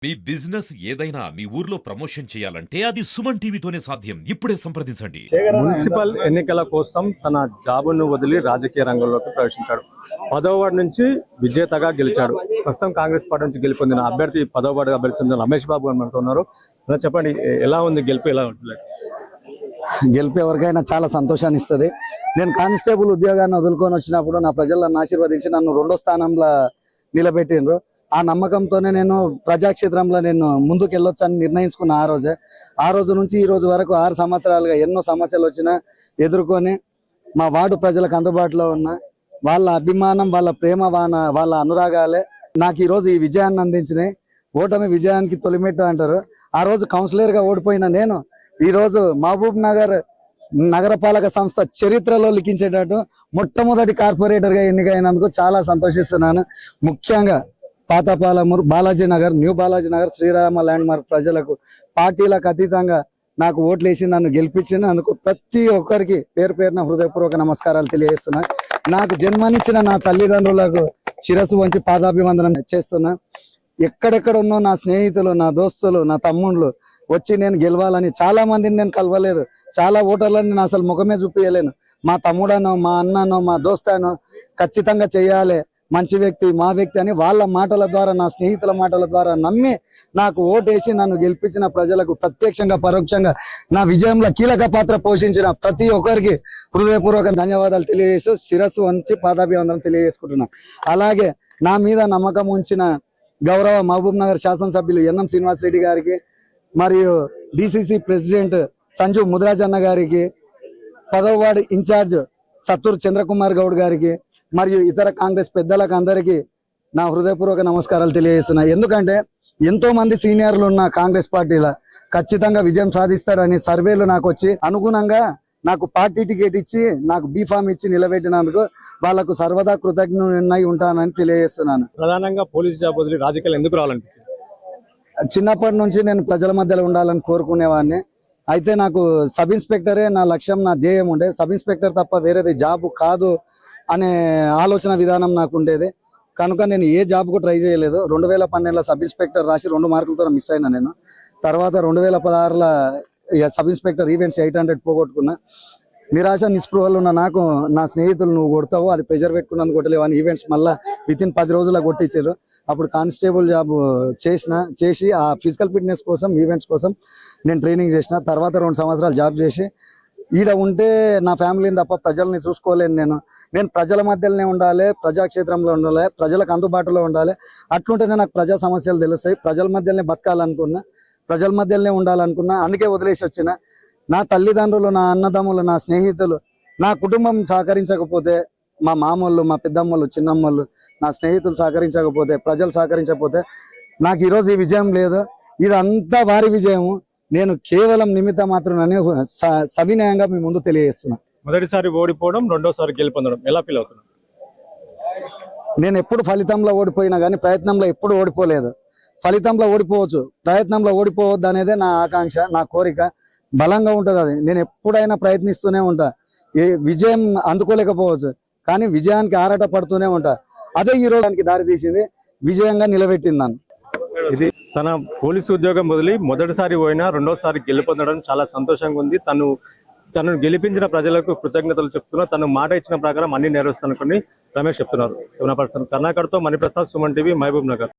మీ business ఏదైనా మీ ఊర్లో promotion చేయాలంటే అది సుమన్ టీవీతోనే సాధ్యం. ఇప్పుడే సంప్రదించండి. మున్సిపల్ ఎన్నికల కోసం తన జాబును వదిలి రాజకీయ రంగంలోకి ప్రవేశించాడు. 10వ వార్డు నుంచి విజేతగా గెలిచాడు. ప్రస్తుతం కాంగ్రెస్ పార్టీ నుంచి గెలుపొందిన అభ్యర్థి 10వ వార్డు అభ్యర్థి రమేష్ బాబు అని అంటున్నారు. చెప్పండి, ఎలా ఉంది గెలుపు? ఎలా ఉంటుంది? గెలిపి ఎవరికైనా చాలా సంతోషాన్ని ఇస్తుంది. నేను కానిస్టేబుల్ ఉద్యోగాన్ని వదులుకొని వచ్చినప్పుడు నా ప్రజలు నన్ను ఆశీర్వదించి నన్ను 2వ స్థానంలో నిలబెట్టిండ్రు. ఆ నమ్మకంతోనే నేను ప్రజాక్షేత్రంలో నేను ముందుకు వెళ్ళొచ్చని నిర్ణయించుకున్న ఆ రోజు నుంచి ఈ రోజు వరకు 6 సంవత్సరాలుగా ఎన్నో సమస్యలు వచ్చినా ఎదుర్కొని మా వార్డు ప్రజలకు అందుబాటులో ఉన్న వాళ్ళ అభిమానం, వాళ్ళ ప్రేమ, వాళ్ళ అనురాగాలే నాకు ఈరోజు ఈ విజయాన్ని అందించినాయి. ఓటమి విజయానికి తొలిమెట్టు అంటారు. ఆ రోజు కౌన్సిలర్గా ఓడిపోయిన నేను ఈరోజు మహబూబ్ నగర్ నగరపాలక సంస్థ చరిత్రలో లిఖించేటట్టు మొట్టమొదటి కార్పొరేటర్గా ఎన్నికైనందుకు చాలా సంతోషిస్తున్నాను. ముఖ్యంగా Pathapalamuru, Balaji Nagar, new Balaji Nagar, Srirama landmark ప్రజలకు పార్టీలకు అతీతంగా నాకు ఓట్లేసి నన్ను గెలిపించినందుకు ప్రతి ఒక్కరికి పేరు పేరున హృదయపూర్వక నమస్కారాలు తెలియజేస్తున్నా. నాకు జన్మనిచ్చిన నా తల్లిదండ్రులకు శిరస్సు వంచి పాదాభివందనం చేస్తున్నా. ఎక్కడెక్కడ ఉన్నో నా స్నేహితులు, నా దోస్తులు, నా తమ్ముళ్ళు వచ్చి నేను గెలవాలని చాలా మందిని నేను కలవలేదు. చాలా ఓటర్లను నేను అసలు ముఖమే చూపించలేను. మా తమ్ముడనో, మా అన్ననో, మా దోస్తానో ఖచ్చితంగా చేయాలి, మంచి వ్యక్తి, మా వ్యక్తి అని వాళ్ళ మాటల ద్వారా, నా స్నేహితుల మాటల ద్వారా నమ్మి నాకు ఓటేసి నన్ను గెలిపించిన ప్రజలకు ప్రత్యక్షంగా పరోక్షంగా నా విజయంలో కీలక పాత్ర పోషించిన ప్రతి ఒక్కరికి హృదయపూర్వక ధన్యవాదాలు తెలియజేస్తూ శిరస్సు వంచి పాదాభివందనం తెలియజేసుకుంటున్నా. అలాగే నా మీద నమ్మకం ఉంచిన గౌరవ మహబూబ్ నగర్ శాసనసభ్యులు ఎన్ఎం శ్రీనివాస్ రెడ్డి గారికి, మరియు డిసిసి ప్రెసిడెంట్ సంజు ముద్రాజన్న గారికి, 10వ వార్డు ఇన్ఛార్జ్ సత్తూరు చంద్రకుమార్ గౌడ్ గారికి, మరియు ఇతర కాంగ్రెస్ పెద్దలకు అందరికీ నా హృదయపూర్వక నమస్కారాలు తెలియజేస్తున్నా. ఎందుకంటే ఎంతో మంది సీనియర్లు ఉన్న కాంగ్రెస్ పార్టీలో ఖచ్చితంగా విజయం సాధిస్తాడని సర్వేలు నాకు వచ్చి అనుగుణంగా నాకు పార్టీ టికెట్ ఇచ్చి నాకు బీఫామ్ ఇచ్చి నిలబెట్టినందుకు వాళ్లకు సర్వదా కృతజ్ఞుడై ఉంటానని తెలియజేస్తున్నాను. ప్రధానంగా పోలీస్ జాబ్ వదిలి రాజకీయాలు ఎందుకు రావాలనిపించింది? చిన్నప్పటి నుంచి నేను ప్రజల మధ్యలో ఉండాలని కోరుకునేవాడిని. అయితే నాకు సబ్ ఇన్స్పెక్టరే నా లక్ష్యం, నా ధ్యేయం ఉండే. సబ్ ఇన్స్పెక్టర్ తప్ప వేరేది జాబ్ కాదు అనే ఆలోచన విధానం నాకు ఉండేది. కనుక నేను ఏ జాబ్కు ట్రై చేయలేదు. 2012లో సబ్ ఇన్స్పెక్టర్ రాసి 2 మార్కులతో మిస్ అయినా నేను. తర్వాత 2016లో సబ్ ఇన్స్పెక్టర్ ఈవెంట్స్ 800 పోగొట్టుకున్నా. నిరాశ నిస్పృహలు ఉన్న నాకు నా స్నేహితులు, నువ్వు కొడతావు, అది ప్రెజర్ పెట్టుకున్నాను కొట్టలేవు అని ఈవెంట్స్ మళ్ళీ వితిన్ 10 రోజుల్లో కొట్టించారు. అప్పుడు కానిస్టేబుల్ జాబ్ చేసి ఆ ఫిజికల్ ఫిట్నెస్ కోసం, ఈవెంట్స్ కోసం నేను ట్రైనింగ్ చేసిన. తర్వాత 2 సంవత్సరాలు జాబ్ చేసి ఈడ ఉంటే నా ఫ్యామిలీని తప్ప ప్రజల్ని చూసుకోలేను. నేను ప్రజల మధ్యలోనే ఉండాలి, ప్రజాక్షేత్రంలో ఉండాలి, ప్రజలకు అందుబాటులో ఉండాలి. అట్లుంటేనే నాకు ప్రజా సమస్యలు తెలుస్తాయి. ప్రజల మధ్యలోనే బతకాలనుకున్నా, ప్రజల మధ్యలోనే ఉండాలనుకున్నా. అందుకే వదిలేసి వచ్చిన. నా తల్లిదండ్రులు, నా అన్నదమ్ములు, నా స్నేహితులు, నా కుటుంబం సహకరించకపోతే, మా మామూళ్ళు, మా పెద్దమ్మలు, చిన్నమ్మలు, నా స్నేహితులు సహకరించకపోతే, ప్రజలు సహకరించకపోతే నాకు ఈరోజు ఈ విజయం లేదు. ఇదంతా వారి విజయము. నేను కేవలం నిమిత్త మాత్రమే సవినయంగా మీ ముందు తెలియజేస్తున్నా. మొదటిసారి ఓడిపోవడం, 2వసారి గెలుపొందడం ఎలా ఫీల్ అవుతున్నా? నేను ఎప్పుడు ఫలితంలో ఓడిపోయినా కానీ ప్రయత్నంలో ఎప్పుడు ఓడిపోలేదు. ఫలితంలో ఓడిపోవచ్చు, ప్రయత్నంలో ఓడిపోవద్దు అనేదే నా ఆకాంక్ష, నా కోరిక బలంగా ఉంటుంది. అది నేను ఎప్పుడైనా ప్రయత్నిస్తూనే ఉంటా. విజయం అందుకోలేకపోవచ్చు కానీ విజయానికి ఆరాట పడుతూనే ఉంటా. అదే ఈ రోజుకి దారి తీసింది, విజయంగా నిలబెట్టింది నన్ను. ఇది తన పోలీసు ఉద్యోగం వదిలి మొదటిసారి పోయినా 2వసారి గెలుపొందడం చాలా సంతోషంగా ఉంది. తను గెలిపించిన ప్రజలకు కృతజ్ఞతలు చెప్తున్నా. తను మాట ఇచ్చిన ప్రకారం అన్ని నెరవేరుస్తానని రమేష్ చెప్తున్నారు. కెమెరా పర్సన్ కర్ణాకర్తో మణిప్రసాద్, సుమన్ టీవీ, మహబూబ్ నగర్.